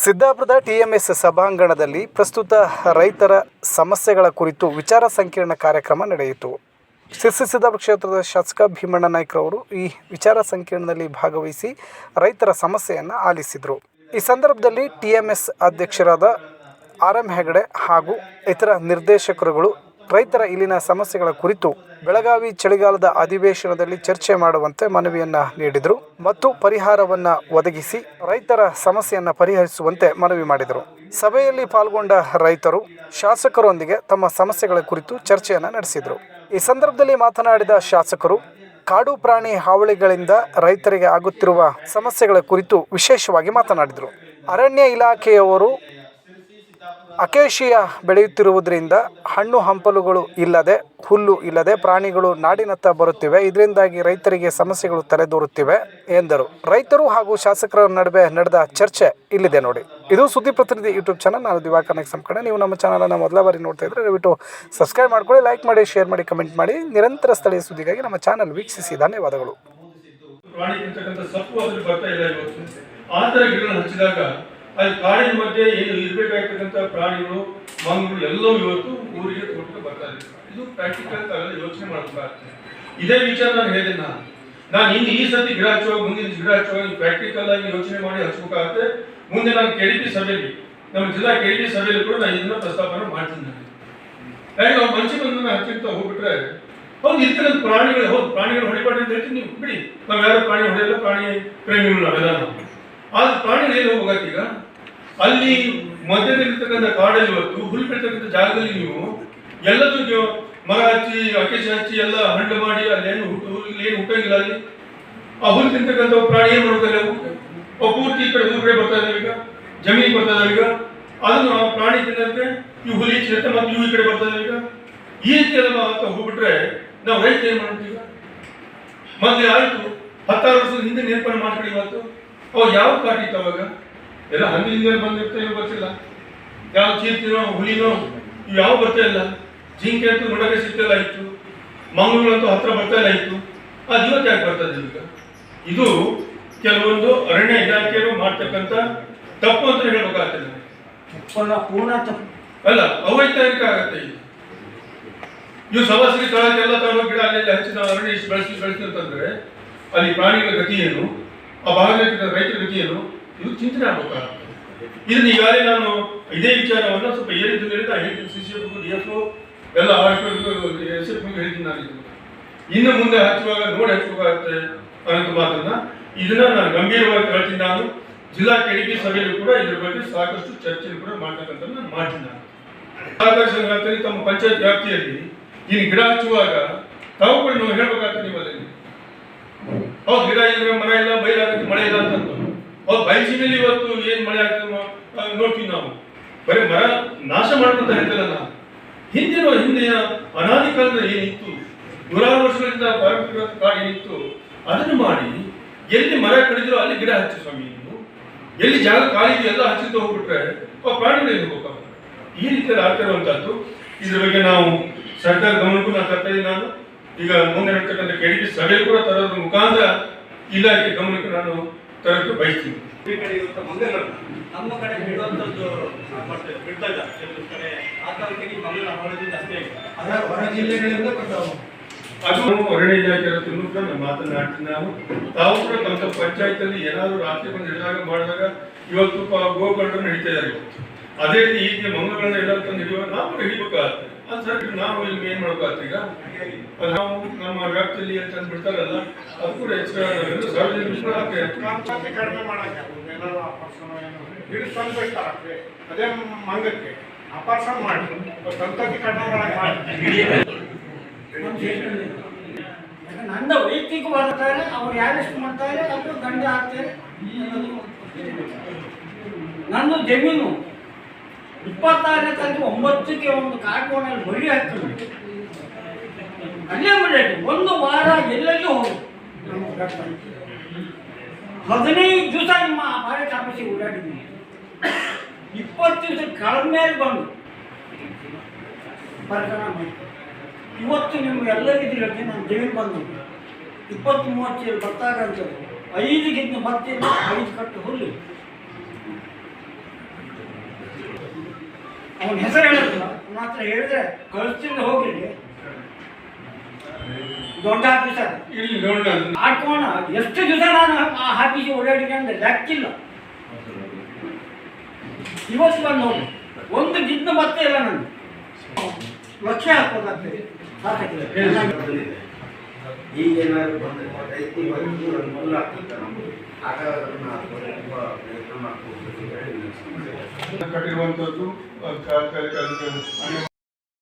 ಸಿದ್ದಾಪುರದ TMS ಸಭಾಂಗಣದಲ್ಲಿ ಪ್ರಸ್ತುತ ರೈತರ ಸಮಸ್ಯೆಗಳ ಕುರಿತು ವಿಚಾರ ಸಂಕಿರಣ ಕಾರ್ಯಕ್ರಮ ನಡೆಯಿತು. ಸಿದ್ದಾಪುರ ಕ್ಷೇತ್ರದ ಶಾಸಕ ಭೀಮಣ್ಣ ನಾಯ್ಕರವರು ಈ ವಿಚಾರ ಸಂಕಿರಣದಲ್ಲಿ ಭಾಗವಹಿಸಿ ರೈತರ ಸಮಸ್ಯೆಯನ್ನು ಆಲಿಸಿದರು. ಈ ಸಂದರ್ಭದಲ್ಲಿ ಟಿಎಂಎಸ್ ಅಧ್ಯಕ್ಷರಾದ ಆರ್.ಎಂ. ಹೆಗಡೆ ಹಾಗೂ ಇತರ ನಿರ್ದೇಶಕರುಗಳು ರೈತರ ಇಲ್ಲಿನ ಸಮಸ್ಯೆಗಳ ಕುರಿತು ಬೆಳಗಾವಿ ಚಳಿಗಾಲದ ಅಧಿವೇಶನದಲ್ಲಿ ಚರ್ಚೆ ಮಾಡುವಂತೆ ಮನವಿಯನ್ನು ನೀಡಿದರು ಮತ್ತು ಪರಿಹಾರವನ್ನು ಒದಗಿಸಿ ರೈತರ ಸಮಸ್ಯೆಯನ್ನು ಪರಿಹರಿಸುವಂತೆ ಮನವಿ ಮಾಡಿದರು. ಸಭೆಯಲ್ಲಿ ಪಾಲ್ಗೊಂಡ ರೈತರು ಶಾಸಕರೊಂದಿಗೆ ತಮ್ಮ ಸಮಸ್ಯೆಗಳ ಕುರಿತು ಚರ್ಚೆಯನ್ನು ನಡೆಸಿದರು. ಈ ಸಂದರ್ಭದಲ್ಲಿ ಮಾತನಾಡಿದ ಶಾಸಕರು ಕಾಡು ಪ್ರಾಣಿ ಹಾವಳಿಗಳಿಂದ ರೈತರಿಗೆ ಆಗುತ್ತಿರುವ ಸಮಸ್ಯೆಗಳ ಕುರಿತು ವಿಶೇಷವಾಗಿ ಮಾತನಾಡಿದರು. ಅರಣ್ಯ ಇಲಾಖೆಯವರು ಅಕೇಶಿಯಾ ಬೆಳೆಯುತ್ತಿರುವುದರಿಂದ ಹಣ್ಣು ಹಂಪಲುಗಳು ಇಲ್ಲದೆ ಹುಲ್ಲು ಇಲ್ಲದೆ ಪ್ರಾಣಿಗಳು ನಾಡಿನತ್ತ ಬರುತ್ತಿವೆ. ಇದರಿಂದಾಗಿ ರೈತರಿಗೆ ಸಮಸ್ಯೆಗಳು ತಲೆದೋರುತ್ತಿವೆ ಎಂದರು. ರೈತರು ಹಾಗೂ ಶಾಸಕರ ನಡುವೆ ನಡೆದ ಚರ್ಚೆ ಇಲ್ಲಿದೆ ನೋಡಿ. ಇದು ಸುದ್ದಿ ಪ್ರತಿನಿಧಿ ಯೂಟ್ಯೂಬ್ ಚಾನಲ್. ನಾನು ದಿವಾಕರ್ ಸಂಕಣ. ನೀವು ನಮ್ಮ ಚಾನಲನ್ನು ಮೊದಲ ಬಾರಿ ನೋಡ್ತಾ ಇದ್ರೆ ದಯವಿಟ್ಟು ಸಬ್ಸ್ಕ್ರೈಬ್ ಮಾಡ್ಕೊಳ್ಳಿ, ಲೈಕ್ ಮಾಡಿ, ಶೇರ್ ಮಾಡಿ, ಕಮೆಂಟ್ ಮಾಡಿ. ನಿರಂತರ ಸ್ಥಳೀಯ ಸುದ್ದಿಗಾಗಿ ನಮ್ಮ ಚಾನಲ್ ವೀಕ್ಷಿಸಿ. ಧನ್ಯವಾದಗಳು. ಅಲ್ಲಿ ಕಾಡಿನ ಮಧ್ಯೆ ಏನು ಇರಬೇಕಾಗಿರ್ತಕ್ಕಂಥ ಪ್ರಾಣಿಗಳು, ಮಂಗಗಳು ಎಲ್ಲವೂ ಇವತ್ತು ಊರಿಗೆ ಕೊಟ್ಟು ಬರ್ತಾ ಇದೆ. ಇದು ಪ್ರಾಕ್ಟಿಕಲ್ ತರದಲ್ಲಿ ಯೋಚನೆ ಮಾಡಬೇಕಾಗ್ತದೆ. ಇದೇ ವಿಚಾರ ನಾನು ಹೇಳಿದೆ. ನಾನು ಇನ್ನು ಈ ಸತಿ ಗಿಡ ಹಚ್ಚುವಾಗ ಮುಂದಿನ ಗಿಡ ಹಚ್ಚುವಾಗ ಪ್ರಾಕ್ಟಿಕಲ್ ಆಗಿ ಯೋಚನೆ ಮಾಡಿ ಹಚ್ಬೇಕಾಗುತ್ತೆ. ಮುಂದೆ ನಾನು ಕೆಡಿಪಿ ಸಭೆಯಲ್ಲಿ, ನಮ್ಮ ಜಿಲ್ಲಾ ಕೆಡಿಪಿ ಸಭೆಯಲ್ಲಿ ಕೂಡ ನಾನು ಇದನ್ನ ಪ್ರಸ್ತಾಪನೆ ಮಾಡ್ತೀನಿ. ಯಾಕೆ ನಾವು ಮಂಚಿ ಬಂದು ಹಚ್ಚಿಂತ ಹೋಗ್ಬಿಟ್ರೆ ಹೌದು ಇರ್ತಕ್ಕಂಥ ಪ್ರಾಣಿಗಳು, ಹೌದು ಪ್ರಾಣಿಗಳು ಹೊಡಿಬಾರ್ದು ಅಂತ ಹೇಳ್ತೀನಿ, ನೀವು ಬಿಡಿ, ನಾವು ಯಾರು ಪ್ರಾಣಿ ಹೊಡೆಯಲ್ಲ, ಪ್ರಾಣಿ ಪ್ರೇಮಿಗಳು ನಾವೆಲ್ಲ. ನಾವು ಆದ್ರೆ ಪ್ರಾಣಿಗಳು ಏನು ಹೋಗತ್ತೆ? ಈಗ ಅಲ್ಲಿ ಮಧ್ಯದಲ್ಲಿರ್ತಕ್ಕಂಥ ಕಾಡಲ್ಲಿ ಇವತ್ತು ಹುಲ್ಲು ಬೆಳತಕ್ಕಂಥ ಜಾಗದಲ್ಲಿ ನೀವು ಎಲ್ಲದೂ ಮರ ಹಚ್ಚಿ ಅಕೇಶ ಹಚ್ಚಿ ಎಲ್ಲ ಹಣ್ಣು ಮಾಡಿ ಅಲ್ಲೇನು ಏನು ಹುಟ್ಟಂಗಿಲ್ಲ. ಅಲ್ಲಿ ಆ ಹುಲ್ಲು ತಿಂತಕ್ಕಂಥ ಪ್ರಾಣಿ ಏನ್ ಮಾಡ್ತಾರೆ? ಅವು ಪೂರ್ತಿ ಈ ಕಡೆ ಊರ ಕಡೆ ಬರ್ತಾ ಇದಾವೆ, ಈಗ ಜಮೀನಿಗೆ ಬರ್ತಾ ಇದಾವೆ. ಈಗ ಅದನ್ನು ಆ ಪ್ರಾಣಿ ತಿನ್ನಕ್ಕೆ ಇವು ಹುಲಿ ಚಿರತೆ ಮತ್ತು ಇವು ಈ ಕಡೆ ಬರ್ತಾ ಇದಾವೆ. ಈಗ ಈ ರೀತಿ ಎಲ್ಲ ಹೋಗ್ಬಿಟ್ರೆ ನಾವು ರೈತ ಏನ್ ಮಾಡ್ತೀವಿ? ಈಗ ಮೊದಲೇ ಆಯ್ತು 16 ವರ್ಷದ ಹಿಂದೆ ನೇರ್ಪಣೆ ಮಾಡ್ಕೊಳ್ಳಿ. ಇವತ್ತು ಅವಾಗ ಯಾವ ಕಾಟಿತ್ತು? ಅವಾಗ ಎಲ್ಲ ಹಂದಿಯಿಂದ ಬಂದಿರ್ತೇವೆ ಗೊತ್ತಿಲ್ಲ, ಯಾವ ಚೀರ್ತಿನೋ ಹುಲಿನೋ ಇವು ಯಾವ ಬರ್ತಾ ಇಲ್ಲ. ಜಿಂಕೆ ಅಂತೂ ನೋಡಕ್ಕೆ ಸಿಗ್ತಿಲ್ಲ ಇತ್ತು, ಮಂಗಳೂರಂತೂ ಹತ್ರ ಬರ್ತಾ ಇಲ್ಲ ಇತ್ತು. ಅದು ಇವತ್ತು ಯಾಕೆ ಬರ್ತದೆ? ಈಗ ಇದು ಕೆಲವೊಂದು ಅರಣ್ಯ ಇಲಾಖೆಯವರು ಮಾಡ್ತಕ್ಕಂಥ ತಪ್ಪು ಅಂತ ಹೇಳ್ಬೇಕಾಗ್ತದೆ. ಅಲ್ಲ, ಅವೈಜ್ಞಾನಿಕ ಆಗತ್ತೆ. ಇವು ಸವಾಸರಿ ಸ್ಥಳಕ್ಕೆಲ್ಲ ತಗೊಂಡು ಗಿಡ ಅಲ್ಲೆಲ್ಲ ಹಚ್ಚಿ ನಾವು ಅರಣ್ಯ ಇಷ್ಟು ಬೆಳೆಸಿ ಅಂತಂದ್ರೆ ಅಲ್ಲಿ ಪ್ರಾಣಿಗಳ ಗತಿ ಏನು, ಆ ಭಾಗದ ರೈತರ ಗತಿ ಏನು, ಇದು ಚಿಂತನೆ ಆಗಬೇಕಾಗ್ತದೆ. ಇದನ್ನ ಈಗಾಗಲೇ ನಾನು ಇದೇ ವಿಚಾರವನ್ನು ಸ್ವಲ್ಪ ಏರಿದ್ದು ಹೇಳ್ತೀನಿ. CCF DFO ಎಲ್ಲ ಹೇಳ್ತೀನಿ. ನಾನು ಇನ್ನು ಮುಂದೆ ಹಚ್ಚುವಾಗ ನೋಡಿ ಹಚ್ಚಬೇಕಾಗುತ್ತೆ ಅನ್ನೋ ಮಾತನ್ನ ಇದನ್ನ ನಾನು ಗಂಭೀರವಾಗಿ ಹೇಳ್ತೀನಿ. ನಾನು ಜಿಲ್ಲಾ ಕೆಡಿಪಿ ಸಭೆಯಲ್ಲೂ ಕೂಡ ಇದ್ರ ಬಗ್ಗೆ ಸಾಕಷ್ಟು ಚರ್ಚೆ ಕೂಡ ಮಾಡ್ತಕ್ಕಂಥ ನಾನು ಮಾಡ್ತೀನಿ. ನಾನು ಸಹಕಾರ ಸಂಘದಲ್ಲಿ ತಮ್ಮ ಪಂಚಾಯತ್ ವ್ಯಾಪ್ತಿಯಲ್ಲಿ ಇನ್ನು ಗಿಡ ಹಚ್ಚುವಾಗ ತಾವು ಕೂಡ ನಾವು ಹೇಳ್ಬೇಕಾಗ್ತದೆ. ನೀವು ಅದರಲ್ಲಿ ಹೌದು ಗಿಡ ಇದ್ರೆ ಮರ ಇಲ್ಲ, ಬಯಲಾಗುತ್ತೆ, ಮಳೆ ಇಲ್ಲ ಅಂತಂದು. ಹೌದು ಬಯಸಿನಲ್ಲಿ ಇವತ್ತು ಏನ್ ಮಳೆ ಆಗ್ತದೆ ನೋಡ್ತೀವಿ ನಾವು. ಬರೀ ಮರ ನಾಶ ಮಾಡ್ಕೊಂತ ಹೇಳ್ತಲ್ಲ. ನಾವು ಹಿಂದಿನ ಅನಾದಿ ಕಾಲದ ಏನಿತ್ತು, ನೂರಾರು ವರ್ಷಗಳಿಂದ ಪಾರಂಪರಿಕ ಕಾಡು ಏನಿತ್ತು, ಅದನ್ನು ಮಾಡಿ ಎಲ್ಲಿ ಮರ ಕಡಿದ್ರು ಅಲ್ಲಿ ಗಿಡ ಹಚ್ಚಿ ಸ್ವಾಮಿ. ನೀವು ಎಲ್ಲಿ ಜಾಗ ಕಾಲಿಗೆ ಎಲ್ಲ ಹಚ್ಚಿದ್ದು ಹೋಗ್ಬಿಟ್ರೆ ಪ್ರಾಣಿಗಳಿಗೆ ಹೋಗ್ಬೇಕು. ಈ ರೀತಿಯಲ್ಲಿ ಆಗ್ತಿರುವಂತದ್ದು. ಇದ್ರ ಬಗ್ಗೆ ನಾವು ಸರ್ಕಾರ ಗಮನಕ್ಕೂ ನಾನು ತರ್ತಾ ಇದ್ದೀನಿ. ನಾನು ಈಗ ಮುಂದೆ ನಡ್ತಕ್ಕಂಥ ಕೆಡಿಪಿ ಸಭೆಯಲ್ಲಿ ಕೂಡ ತರೋದ್ರ ಮುಖಾಂತರ ಇಲಾಖೆ ಗಮನಕ್ಕೆ ನಾನು ತರಕ್ಕೆ ಬಯಸ್ತೀನಿ. ನಮ್ಮ ಕಡೆ ಬಿಡುವಂಥದ್ದು ಅದು ಅರಣ್ಯ ಇಲಾಖೆ ಕೂಡ ನಾನು ಮಾತನಾಡ್ತೀನಿ. ನಾನು ತಾವು ಕೂಡ ತಮ್ಮ ಪಂಚಾಯತ್ ಏನಾದ್ರು ರಾತ್ರಿ ಬಂದು ಹಿಡಿದಾಗ ಮಾಡಿದಾಗ ಇವತ್ತು ಗೋಕರ್ಣ ನಡೀತಾ ಇದ್ದಾರೆ. ಅದೇ ರೀತಿ ಈಗ ಮಂಗಗಳನ್ನ ಎಲ್ಲ ತಂದು ಹಿಡಿಯುವಾಗ ನಾವು ಕೂಡ ಹಿಡಿಬೇಕಾಗ್ತದೆ. ಅದು ಸರ್ ನಾವು ಇಲ್ಲಿ ಏನ್ ಮಾಡ್ಬೇಕಾಗ್ತದೆ? ಈಗ ನಾವು ನಮ್ಮ ವ್ಯಾಪ್ತಿಯಲ್ಲಿ ಅಂತ ಬಿಡ್ತಾರಲ್ಲ, ಅದು ಕೂಡ ಹೆಚ್ಚು ಸಾರ್ವಜನಿಕರು ಕಡಿಮೆ ಮಾಡಕ್ಕೆ ಅದೇ ಮಂಗಕ್ಕೆ ಅಪರ್ಷನ್ ಮಾಡಿ ಸಂತತಿ ಕಡಿಮೆ ಮಾಡಕ್ಕೆ ನನ್ನ ವೈಯಕ್ತಿಕವಾದ ಕಾರ್ಯ ಅವ್ರು ಯಾರೆಷ್ಟು ಮಾಡ್ತಾರೆ ಅದು ದಂಡ ಹಾಕ್ತಾರೆ. ನನ್ನ ಜಮೀನು 26ನೇ ತಾರೀಕು 9ಕ್ಕೆ ಒಂದು ಕಾರ್ಖಾನೆಯಲ್ಲಿ ಬಳಿ ಹಾಕ್ತೀನಿ. ಅಲ್ಲೇ ಬಿಡಬೇಕು. ಒಂದು ವಾರ ಎಲ್ಲೆಲ್ಲೂ ಹೋಗಿ 15 ದಿವಸ ನಿಮ್ಮ ಭಾರತ ಆಫೀಸಿಗೆ ಓಡಾಡಿದ್ದೀನಿ. 20 ದಿವಸ ಕಡಿಮೆ ಬಂದು ಬರ್ಕಣ ಮಾಡಿ ಇವತ್ತು ನಿಮ್ಗೆ ಎಲ್ಲರಿದ್ದೀರಕ್ಕೆ ನಾನು ಜಮೀನು ಬಂದು 20-30 ಬರ್ತಾಗಂಥದ್ದು 5 ಗಿಂತ ಮತ್ತೆ 5 ಕಟ್ಟು ಹುಲ್ಲು ಅವನ ಹೆಸರು ಹೇಳೋದಿಲ್ಲ, ಅವನ ಹತ್ರ ಹೇಳಿದ್ರೆ ಕಳಿಸ್ತಿಂದ ಹೋಗಿ ದೊಡ್ಡ ಆಫೀಸರ್ ಇಲ್ಲಿ ನೋಡೋಣ. ಆಡ್ಕೋಣ. ಎಷ್ಟು ದಿವಸ ನಾನು ಆ ಆಫೀಸಿಗೆ ಓಡಾಡಿದೆ ಅಂದ್ರೆ ಲೆಕ್ಕಿಲ್ಲ. ಇವತ್ತು ಬಂದು ನೋಡಿ ಒಂದು ಗಿದ್ದ ಮತ್ತೆ ಇಲ್ಲ ನನಗೆ ಲಕ್ಷ ಹಾಕೋದಾಗ್ತದೆ ಈಗೇನಾದ್ರು ಬಂದರೆ ರೈತಿ ಬಂದು ಅನುಕೂಲ ಆಗ್ತದೆ ನಮಗೆ. ಆಗ ಅದನ್ನು ತುಂಬ ಪ್ರಯತ್ನ ಮಾಡ್ಕೊಂಡು ಕಟ್ಟಿರುವಂಥದ್ದು